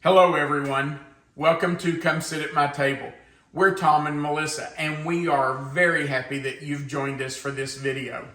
Hello everyone, welcome to Come Sit at My Table. We're Tom and Melissa and we are very happy that you've joined us for this video.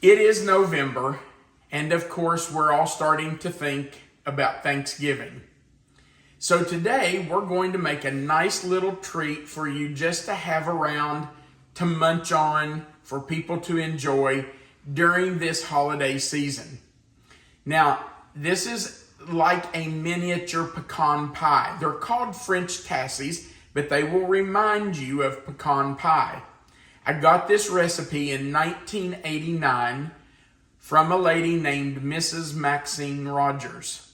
It is November and of course we're all starting to think about Thanksgiving. So today we're going to make a nice little treat for you just to have around, to munch on, for people to enjoy during this holiday season. Now this is like a miniature pecan pie. They're called French Tassies, but they will remind you of pecan pie. I got this recipe in 1989 from a lady named Mrs. Maxine Rogers.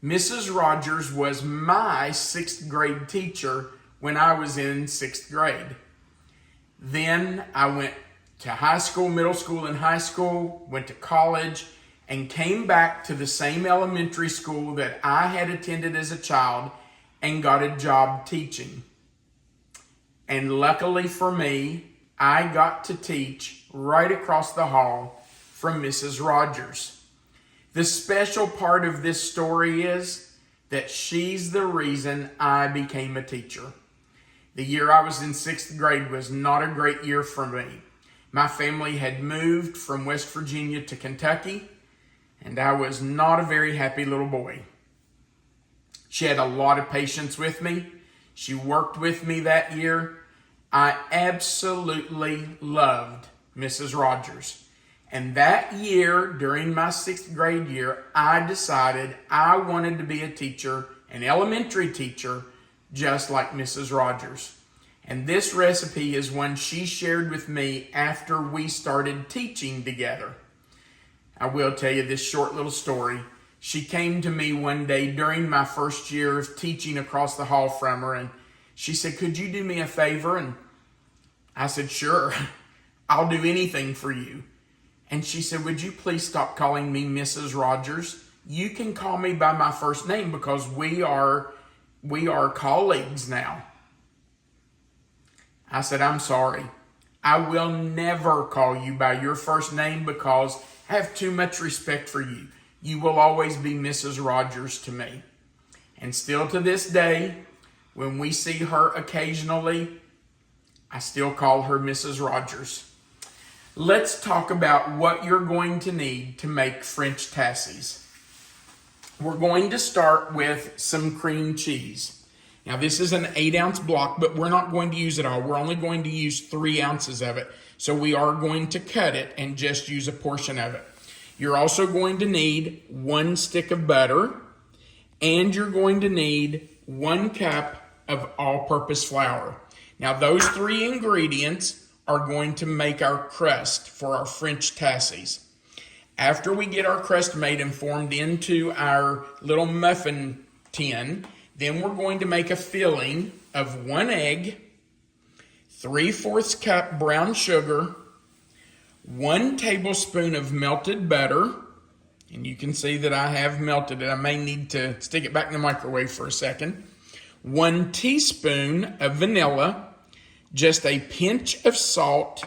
Mrs. Rogers was my 6th grade teacher when I was in 6th grade. Then I went to high school, middle school, and high school, went to college, and came back to the same elementary school that I had attended as a child and got a job teaching. And luckily for me, I got to teach right across the hall from Mrs. Rogers. The special part of this story is that she's the reason I became a teacher. The year I was in 6th grade was not a great year for me. My family had moved from West Virginia to Kentucky, and I was not a very happy little boy. She had a lot of patience with me. She worked with me that year. I absolutely loved Mrs. Rogers. And that year, during my 6th grade year, I decided I wanted to be a teacher, an elementary teacher, just like Mrs. Rogers. And this recipe is one she shared with me after we started teaching together. I will tell you this short little story. She came to me one day during my first year of teaching across the hall from her, and she said, "Could you do me a favor?" And I said, "Sure, I'll do anything for you." And she said, "Would you please stop calling me Mrs. Rogers? You can call me by my first name because we are colleagues now." I said, "I'm sorry. I will never call you by your first name because I have too much respect for you. You will always be Mrs. Rogers to me." And still to this day, when we see her occasionally, I still call her Mrs. Rogers. Let's talk about what you're going to need to make French Tassies. We're going to start with some cream cheese. Now this is an 8-ounce block, but we're not going to use it all. We're only going to use 3 ounces of it. So we are going to cut it and just use a portion of it. You're also going to need 1 stick of butter, and you're going to need 1 cup of all-purpose flour. Now those 3 ingredients are going to make our crust for our French Tassies. After we get our crust made and formed into our little muffin tin, then we're going to make a filling of 1 egg, 3/4 cup brown sugar, 1 tablespoon of melted butter, and you can see that I have melted it. I may need to stick it back in the microwave for a second. 1 teaspoon of vanilla, just a pinch of salt,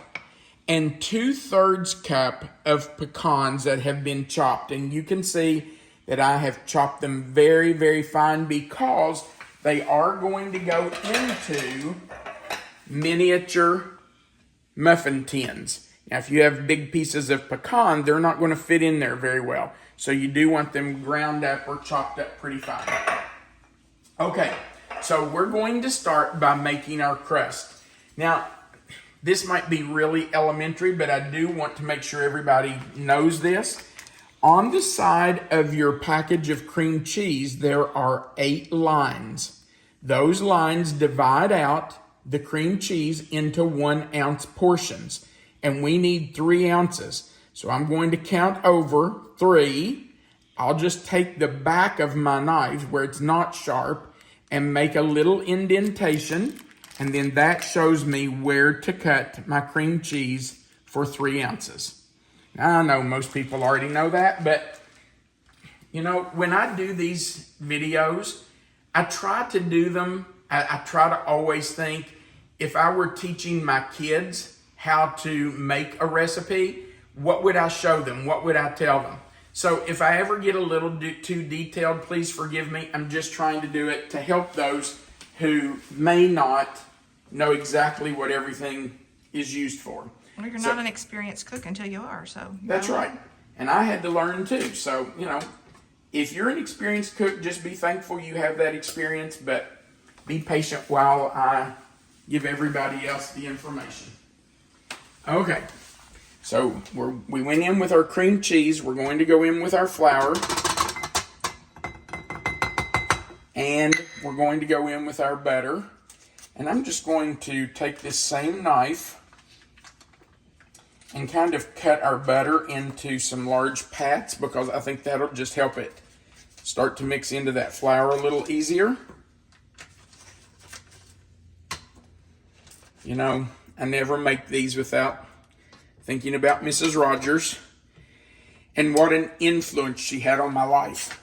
and 2/3 cup of pecans that have been chopped. And you can see that I have chopped them very, very fine because they are going to go into miniature muffin tins. Now, if you have big pieces of pecan, they're not going to fit in there very well. So you do want them ground up or chopped up pretty fine. Okay, so we're going to start by making our crust. Now, this might be really elementary, but I do want to make sure everybody knows this. On the side of your package of cream cheese, there are 8 lines. Those lines divide out the cream cheese into 1-ounce portions, and we need 3 ounces. So I'm going to count over 3. I'll just take the back of my knife where it's not sharp and make a little indentation, and then that shows me where to cut my cream cheese for 3 ounces. Now, I know most people already know that, but you know, when I do these videos, I try to do them, I try to always think, if I were teaching my kids how to make a recipe, what would I show them? What would I tell them? So if I ever get a little too detailed, please forgive me. I'm just trying to do it to help those who may not know exactly what everything is used for. Well, you're not an experienced cook until you are, so. That's right. And I had to learn too. So, if you're an experienced cook, just be thankful you have that experience, but be patient while I give everybody else the information. Okay. So we went in with our cream cheese. We're going to go in with our flour. And we're going to go in with our butter. And I'm just going to take this same knife and kind of cut our butter into some large pats, because I think that'll just help it start to mix into that flour a little easier. I never make these without thinking about Mrs. Rogers and what an influence she had on my life.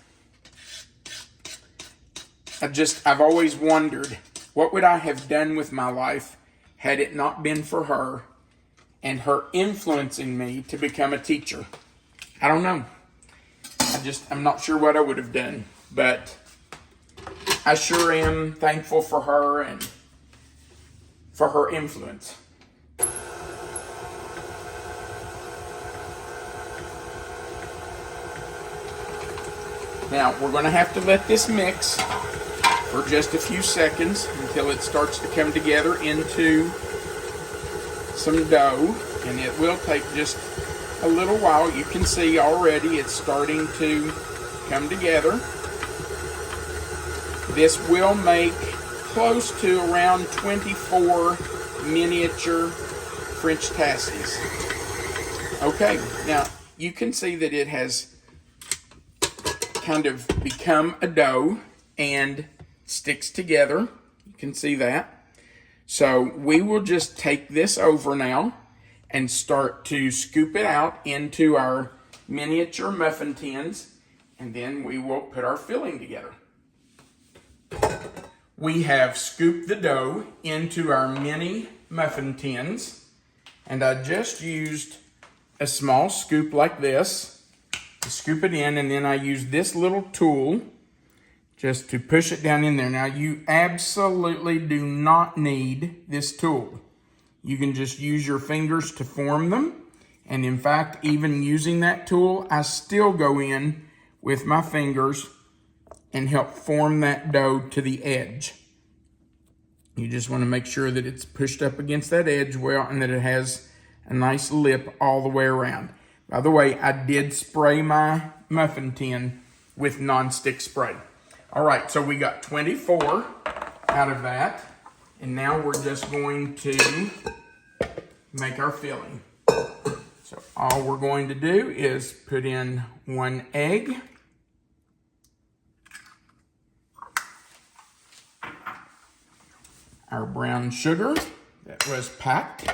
I've always wondered, what would I have done with my life had it not been for her and her influencing me to become a teacher? I don't know. I'm not sure what I would have done, but I sure am thankful for her and for her influence. Now, we're going to have to let this mix for just a few seconds until it starts to come together into some dough, and it will take just a little while. You can see already it's starting to come together. This will make close to around 24 miniature French Tassies. Okay, now you can see that it has kind of become a dough and sticks together. You can see that. So we will just take this over now and start to scoop it out into our miniature muffin tins, and then we will put our filling together. We have scooped the dough into our mini muffin tins, and I just used a small scoop like this to scoop it in, and then I use this little tool just to push it down in there. Now, you absolutely do not need this tool. You can just use your fingers to form them, and in fact, even using that tool, I still go in with my fingers and help form that dough to the edge. You just want to make sure that it's pushed up against that edge well, and that it has a nice lip all the way around. By the way, I did spray my muffin tin with non-stick spray. All right, so we got 24 out of that, and now we're just going to make our filling. So all we're going to do is put in 1 egg, our brown sugar that was packed,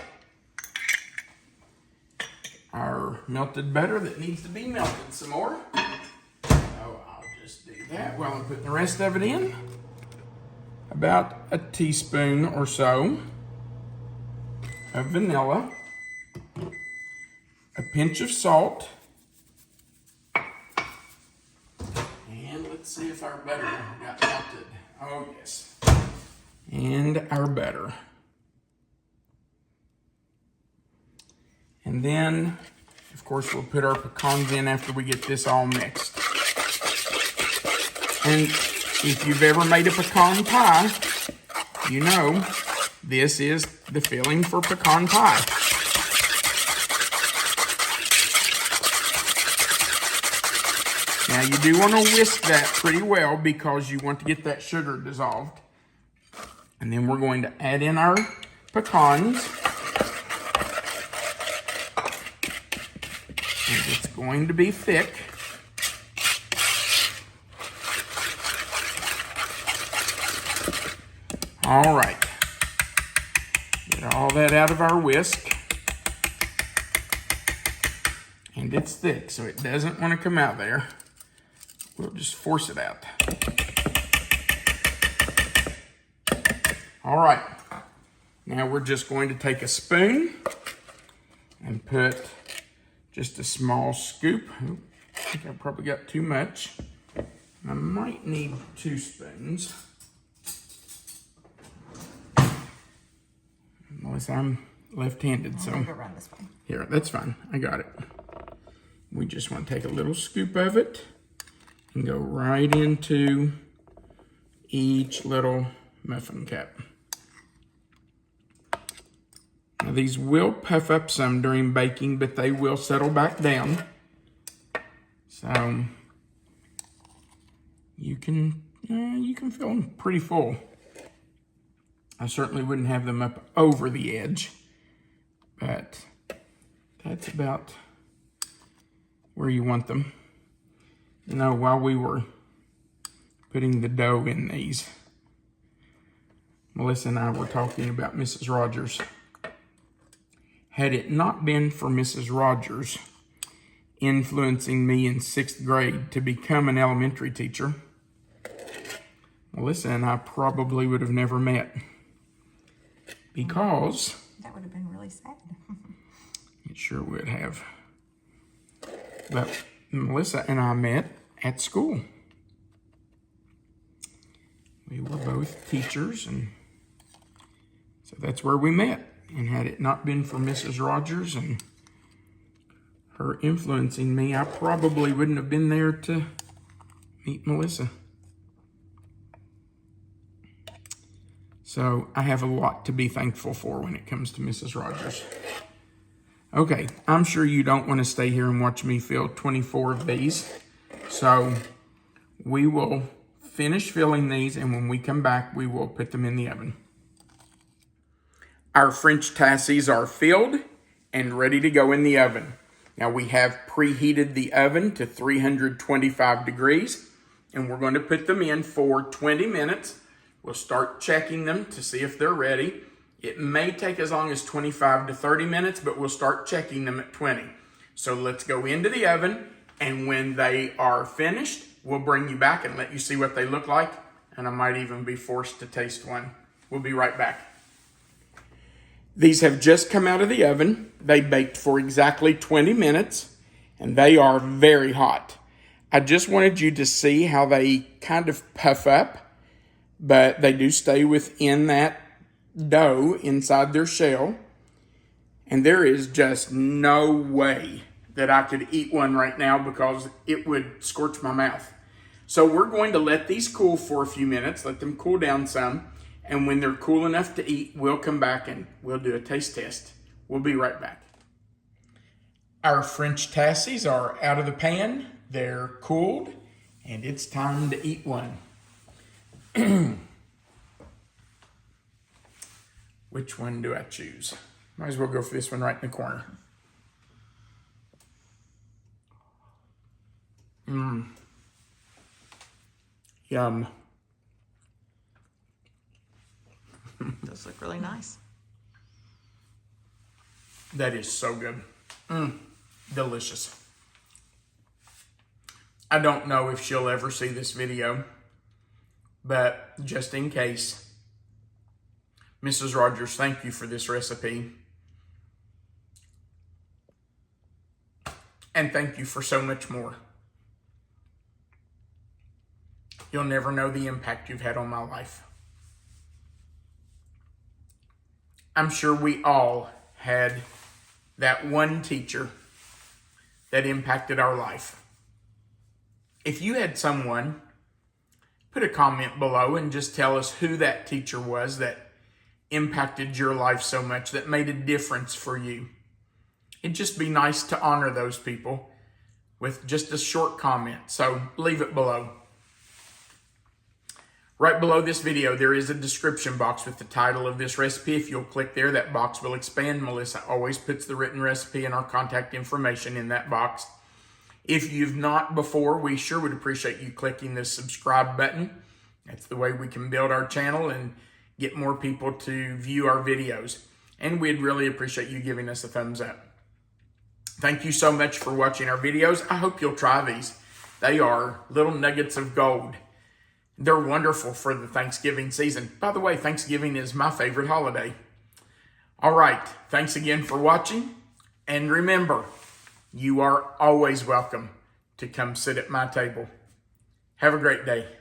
our melted butter that needs to be melted some more. So I'll just do that while I'm putting the rest of it in. About a teaspoon or so of vanilla, a pinch of salt, and let's see if our butter got melted. Oh yes. And our butter. And then, of course, we'll put our pecans in after we get this all mixed. And if you've ever made a pecan pie, you know this is the filling for pecan pie. Now, you do want to whisk that pretty well because you want to get that sugar dissolved. And then we're going to add in our pecans. And it's going to be thick. All right. Get all that out of our whisk. And it's thick, so it doesn't want to come out there. We'll just force it out. All right. Now we're just going to take a spoon and put just a small scoop think I probably got too much. I might need 2 spoons. Unless I'm left-handed, so. I'm gonna run this way. Here, that's fine. I got it. We just want to take a little scoop of it and go right into each little muffin cup. Now these will puff up some during baking, but they will settle back down. So you can feel them pretty full. I certainly wouldn't have them up over the edge, but that's about where you want them. You know, while we were putting the dough in these, Melissa and I were talking about Mrs. Rogers. Had it not been for Mrs. Rogers influencing me in 6th grade to become an elementary teacher, Melissa and I probably would have never met. Because that would have been really sad. it sure would have. But Melissa and I met at school. We were both teachers, and so that's where we met. And had it not been for Mrs. Rogers and her influencing me, I probably wouldn't have been there to meet Melissa. So I have a lot to be thankful for when it comes to Mrs. Rogers. Okay, I'm sure you don't want to stay here and watch me fill 24 of these. So we will finish filling these, and when we come back, we will put them in the oven. Our French Tassies are filled and ready to go in the oven. Now we have preheated the oven to 325 degrees, and we're going to put them in for 20 minutes. We'll start checking them to see if they're ready. It may take as long as 25 to 30 minutes, but we'll start checking them at 20. So let's go into the oven, and when they are finished, we'll bring you back and let you see what they look like, and I might even be forced to taste one. We'll be right back. These have just come out of the oven. They baked for exactly 20 minutes, and they are very hot. I just wanted you to see how they kind of puff up, but they do stay within that dough inside their shell. And there is just no way that I could eat one right now because it would scorch my mouth. So we're going to let these cool for a few minutes, let them cool down some. And when they're cool enough to eat, we'll come back and we'll do a taste test. We'll be right back. Our French Tassies are out of the pan. They're cooled, and it's time to eat one. Which one do I choose? Might as well go for this one right in the corner. Yum. Those look really nice. That is so good. Delicious. I don't know if she'll ever see this video, but just in case, Mrs. Rogers, thank you for this recipe. And thank you for so much more. You'll never know the impact you've had on my life. I'm sure we all had that one teacher that impacted our life. If you had someone, put a comment below and just tell us who that teacher was that impacted your life so much, that made a difference for you. It'd just be nice to honor those people with just a short comment, so leave it below. Right below this video, there is a description box with the title of this recipe. If you'll click there, that box will expand. Melissa always puts the written recipe and our contact information in that box. If you've not before, we sure would appreciate you clicking the subscribe button. That's the way we can build our channel and get more people to view our videos. And we'd really appreciate you giving us a thumbs up. Thank you so much for watching our videos. I hope you'll try these. They are little nuggets of gold. They're wonderful for the Thanksgiving season. By the way, Thanksgiving is my favorite holiday. All right, thanks again for watching. And remember, you are always welcome to come sit at my table. Have a great day.